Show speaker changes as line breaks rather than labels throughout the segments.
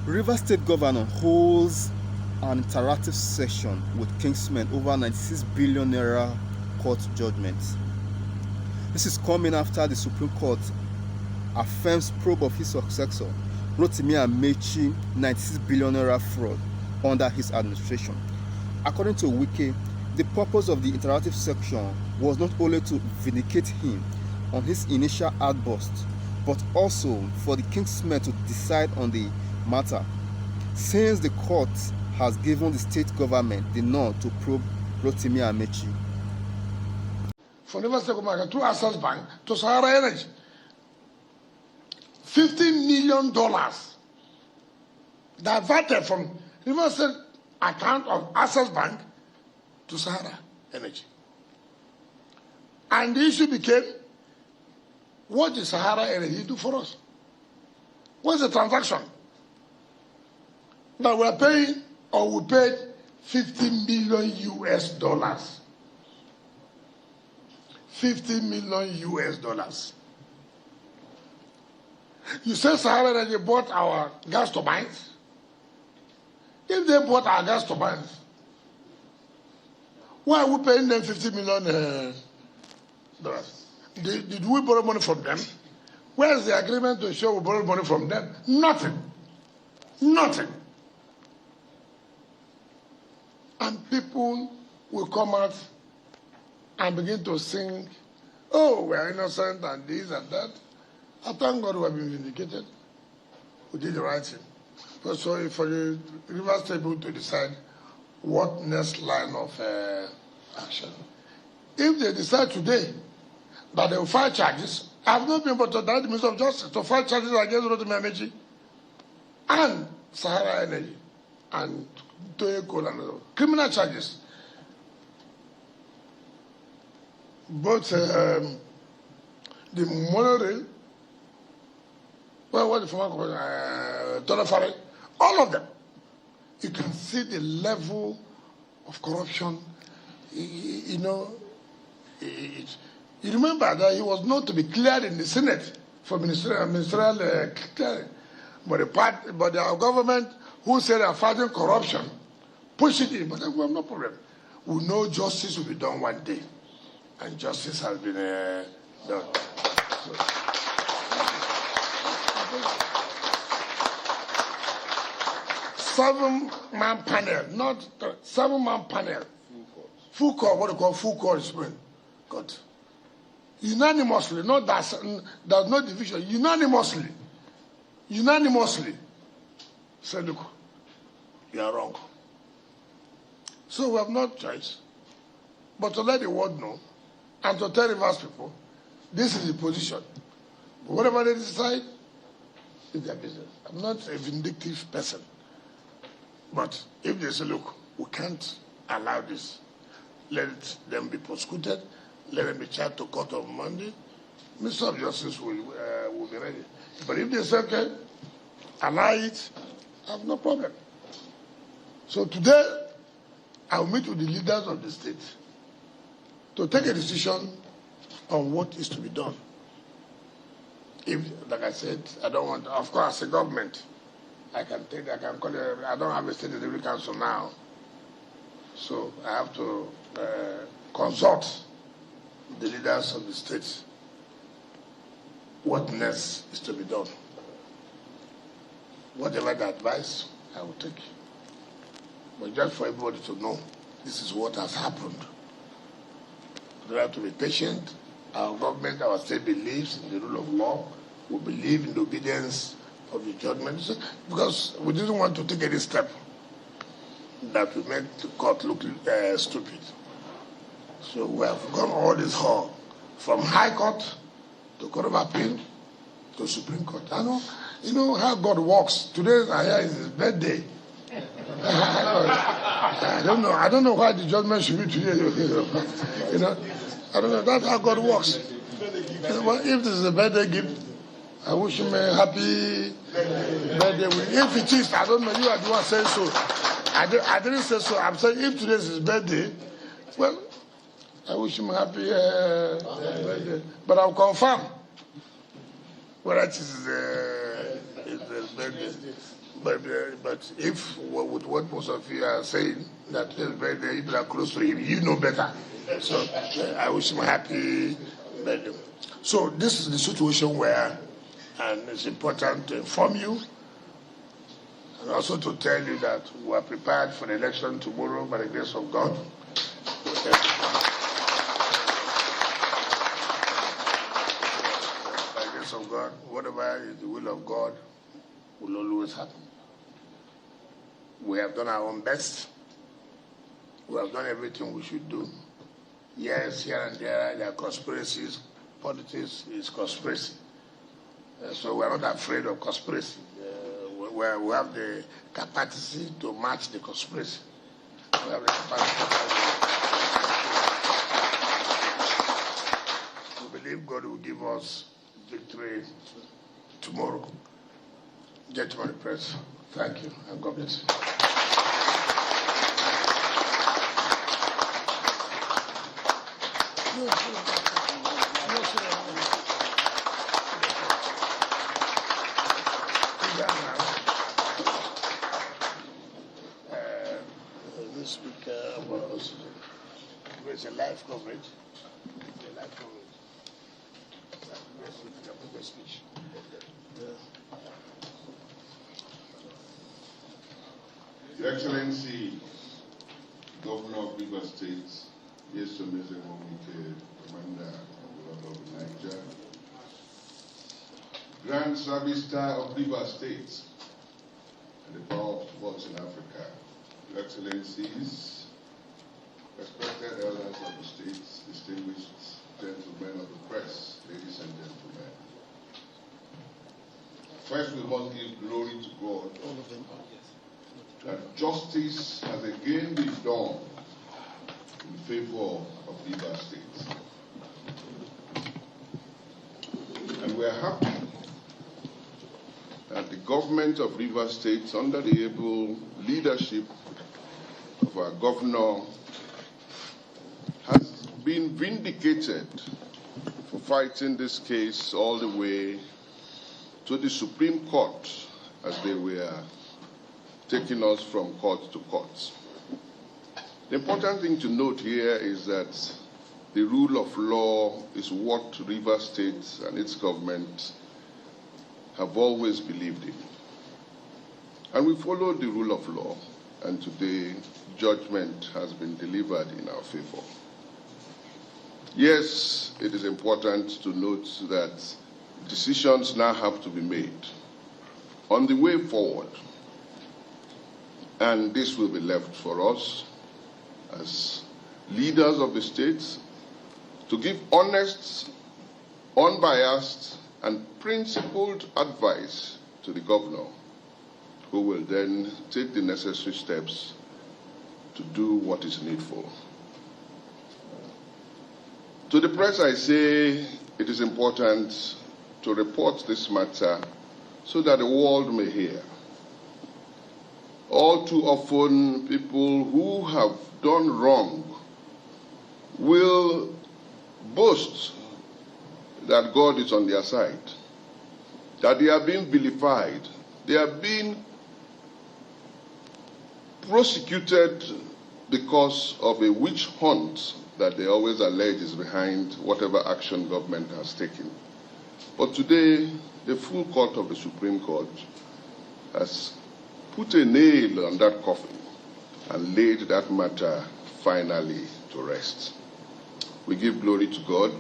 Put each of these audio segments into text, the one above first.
River State Governor holds an interactive session with Kingsmen over 96 billion naira court judgment. This is coming after the Supreme Court affirms probe of his successor, Rotimi Amechi, 96 billion naira fraud under his administration. According to Wike, the purpose of the interactive section was not only to vindicate him on his initial outburst, but also for the Kingsmen to decide on the matter, since the court has given the state government the nod to probe Rotimi Amechi.
From River State Government through Access Bank to Sahara Energy, $50 million diverted from River State account of Access Bank to Sahara Energy. And the issue became, what did Sahara Energy do for us? What's the transaction? Now we're paying, or we paid $50 million US. $50 million US. You say Sahara Energy bought our gas turbines? If they bought our gas turbines, why are we paying them $50 million? Did we borrow money from them? Where is the agreement to show we borrowed money from them? Nothing. Nothing. And people will come out and begin to sing, oh, we are innocent and this and that. I thank God we have been vindicated. We did the right thing. But so for the River State people to decide what next line of action. If they decide today that they will file charges, I have not been able to direct the Minister of Justice to file charges against Rotimi Amechi and Sahara Energy and Toye Coal and other criminal charges. Both the monorail, what the former Tonafari, all of them. You can see the level of corruption. You know, you remember that he was not to be cleared in the Senate for ministerial clearing. But our government, who said they are fighting corruption, push it in. But we have no problem. We know justice will be done one day. And justice has been done. So, 7-man panel, not 7-man panel. Full court, what they call full court is when God. Unanimously, not that there's no division, unanimously said, look, you are wrong. So we have no choice but to let the world know and to tell Rivers people, this is the position. But whatever they decide, it's their business. I'm not a vindictive person. But if they say, look, we can't allow this, let them be prosecuted, let them be charged to court on Monday, Minister of Justice will be ready. But if they say, okay, allow it, I have no problem. So today, I'll meet with the leaders of the state to take a decision on what is to be done. If, like I said, I don't want, of course, as a government, I can call it, I don't have a state delivery council now. So I have to consult the leaders of the states what next is to be done. Whatever the advice, I will take. But just for everybody to know, this is what has happened. We have to be patient. Our government, our state believes in the rule of law. We believe in the obedience of the judgment, because we didn't want to take any step that would make the court look stupid. So we have gone all this hall, from High Court to Court of Appeal to Supreme Court. I know, you know how God works. Today is his birthday. I don't know why the judgment should be today. You know, I don't know. That's how God works. Well, if this is a birthday gift, I wish him a happy birthday. If it is, I don't know. You are the one saying so. I didn't say so. I'm saying if today is his birthday, well, I wish him a happy birthday. But I'll confirm whether it is his birthday. But if with what most of you are saying, that the people are close to him, you know better. So I wish him a happy birthday. So this is the situation where, and it's important to inform you, and also to tell you that we are prepared for the election tomorrow by the grace of God. By the grace of God, whatever is the will of God will always happen. We have done our own best. We have done everything we should do. Yes, here and there are conspiracies. Politics is conspiracy. So we are not afraid of conspiracy. We have the capacity to match the conspiracy. We have the capacity. We believe God will give us victory tomorrow. Gentlemen, press. Thank you, and God bless you. This speaker was a live coverage. Speech.
Your Excellency, Governor of Rivers State, Yes, Wike, Commander of Niger, Grand Service Star of Rivers State, and the power of sports in Africa, Your Excellencies, respected elders of the state, distinguished gentlemen of the press, ladies and gentlemen. First, we must give glory to God that justice has again been done in favor of Rivers State. And we are happy that the government of Rivers State, under the able leadership of our governor, has been vindicated for fighting this case all the way to the Supreme Court as they were taking us from court to court. The important thing to note here is that the rule of law is what Rivers State and its government have always believed in. And we follow the rule of law, and today judgment has been delivered in our favor. Yes, it is important to note that decisions now have to be made on the way forward. And this will be left for us as leaders of the state to give honest, unbiased, and principled advice to the governor, who will then take the necessary steps to do what is needful. To the press, I say it is important to report this matter so that the world may hear. All too often, people who have done wrong will boast that God is on their side, that they are being vilified, they are being prosecuted because of a witch hunt that they always allege is behind whatever action government has taken. But today, the full court of the Supreme Court has put a nail on that coffin and laid that matter finally to rest. We give glory to God,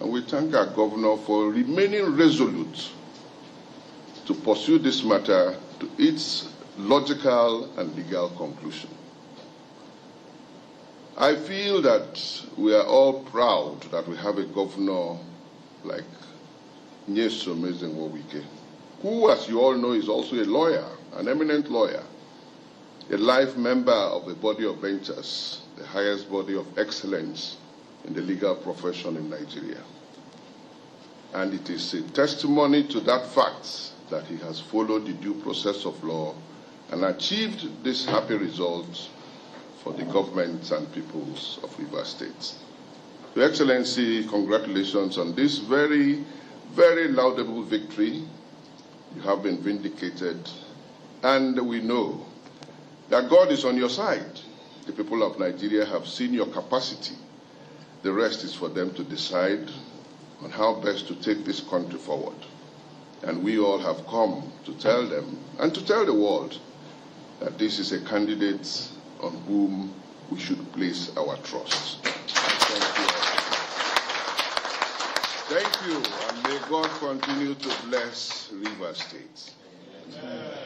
and we thank our governor for remaining resolute to pursue this matter to its logical and legal conclusion. I feel that we are all proud that we have a governor like Wike, who, as you all know, is also a lawyer, an eminent lawyer, a life member of the body of benchers, the highest body of excellence in the legal profession in Nigeria. And it is a testimony to that fact that he has followed the due process of law and achieved this happy result for the government and peoples of Rivers State. Your Excellency, congratulations on this very, very laudable victory. You have been vindicated, And we know that God is on your side. The people of Nigeria have seen your capacity. The rest is for them to decide on how best to take this country forward. And we all have come to tell them and to tell the world that this is a candidate on whom we should place our trust. Thank you. Thank you, and may God continue to bless Rivers State. Amen.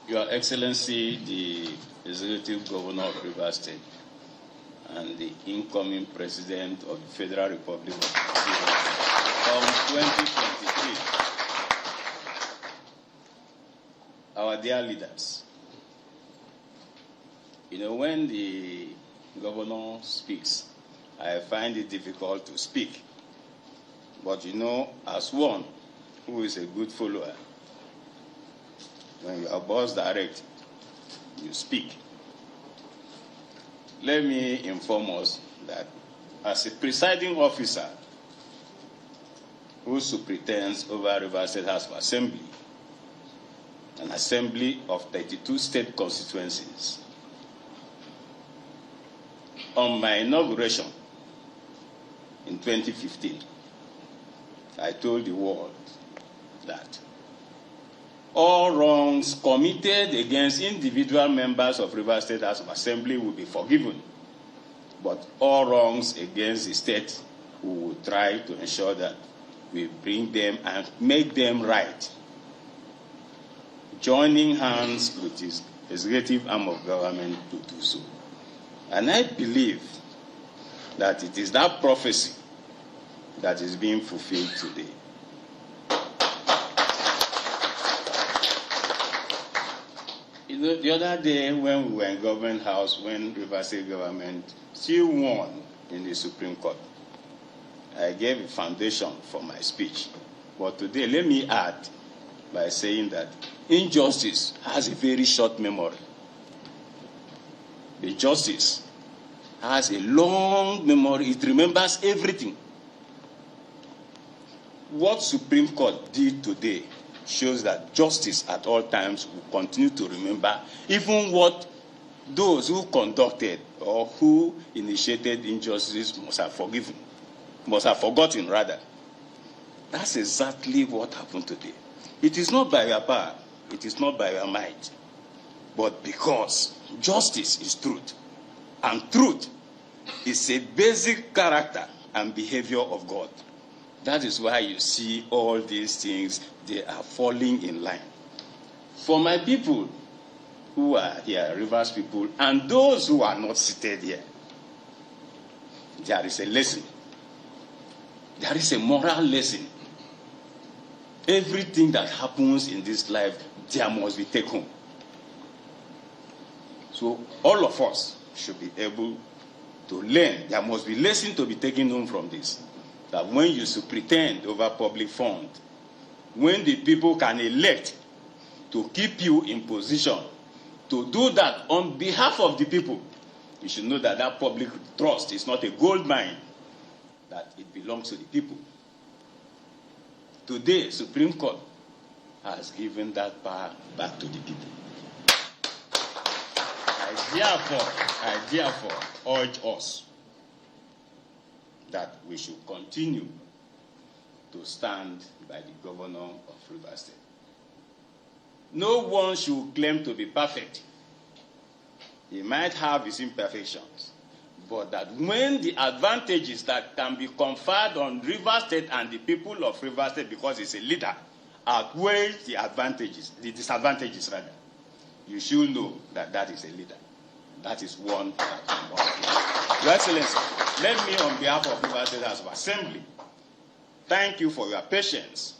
Your Excellency, the Executive Governor of Rivers State and the incoming President of the Federal Republic of Nigeria from 2023, our dear leaders, you know, when the governor speaks, I find it difficult to speak. But you know, as one who is a good follower, when your boss directs, you speak. Let me inform us that as a presiding officer who superintends over Rivers State House of Assembly, an assembly of 32 state constituencies, on my inauguration in 2015, I told the world that all wrongs committed against individual members of Rivers State House of Assembly will be forgiven, but all wrongs against the state, we will try to ensure that we bring them and make them right, joining hands with his executive arm of government to do so. And I believe that it is that prophecy that is being fulfilled today. You know, the other day when we were in government house, when Rivers State government still won in the Supreme Court, I gave a foundation for my speech. But today, let me add by saying that injustice has a very short memory. The justice has a long memory. It remembers everything. What Supreme Court did today shows that justice at all times will continue to remember even what those who conducted or who initiated injustice must have forgotten rather. That's exactly what happened today. It is not by your power, it is not by your might, but because justice is truth, and truth is a basic character and behavior of God. That is why you see all these things, they are falling in line. For my people who are here, Rivers people, and those who are not seated here, there is a lesson. There is a moral lesson. Everything that happens in this life, there must be taken home. So all of us should be able to learn. There must be lesson to be taken home from this. That when you superintend over public fund, when the people can elect to keep you in position to do that on behalf of the people, you should know that that public trust is not a gold mine, that it belongs to the people. Today, Supreme Court has given that power back to the people. I therefore urge us that we should continue to stand by the governor of Rivers State. No one should claim to be perfect. He might have his imperfections, but that when the advantages that can be conferred on Rivers State and the people of Rivers State because he's a leader outweigh the disadvantages rather, you should know that that is a leader. That is one that you must do. Your Excellency, let me, on behalf of Rivers State House of Assembly, thank you for your patience,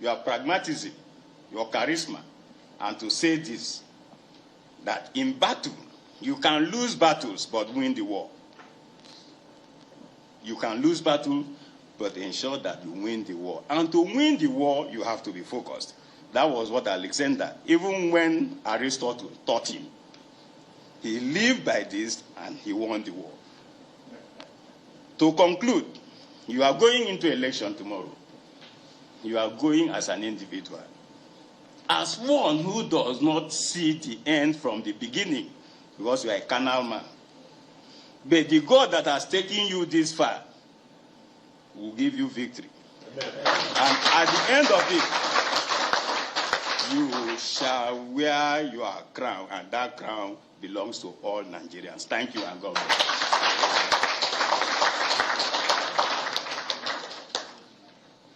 your pragmatism, your charisma, and to say this, that in battle, you can lose battles but win the war. You can lose battle, but ensure that you win the war. And to win the war, you have to be focused. That was what Alexander, even when Aristotle taught him, he lived by this and he won the war. To conclude, you are going into election tomorrow. You are going as an individual. As one who does not see the end from the beginning, because you are a carnal man. But the God that has taken you this far will give you victory. Amen. And at the end of it, you shall wear your crown, and that crown belongs to all Nigerians. Thank you, and God bless.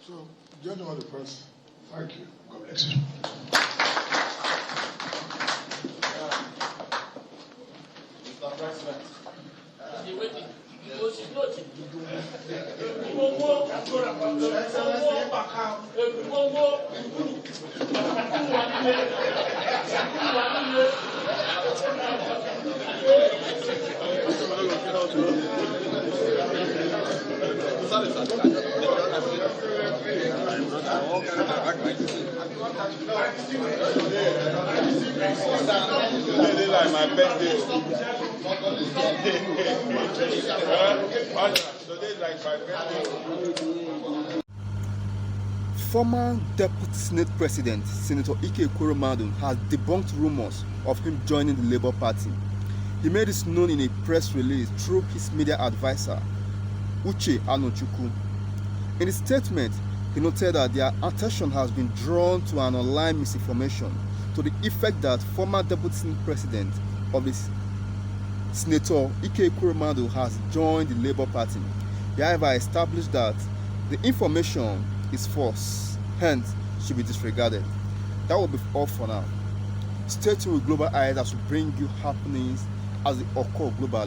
So, gentlemen of the press, thank you. God bless you.
Mr. President.
Like my birthday.
Former Deputy Senate President Senator Wike has debunked rumors of him joining the Labour Party. He made this known in a press release through his media advisor, Uche Anochukwu. In his statement, he noted that their attention has been drawn to an online misinformation to the effect that former Deputy Senate President of the Senator Wike has joined the Labour Party. He however established that the information is false, hence should be disregarded. That will be all for now. Stay tuned with Global Eyes as we bring you happenings as they occur globally.